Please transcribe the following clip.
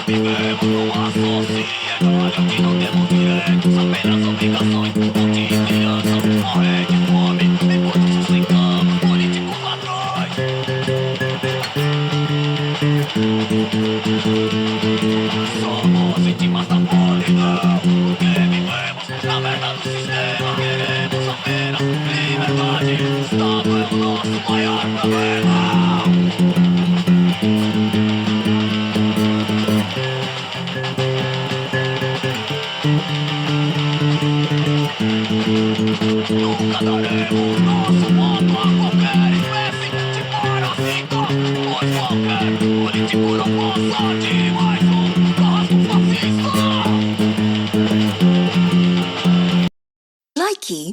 Vivemos numa sociedade onde não temos direitos, apenas obrigações. Onde crianças morrem de fome enquanto sustentamos políticos ladrões. Somos vítimas da podridão, porque vivemos na merda do sistema. Queremos apenas liberdade, o Estado é o nosso maior problema. Nunca daremos nosso voto a qualquer espécie de parasita, pois qualquer político não passa de mais um carrasco fascista. Likey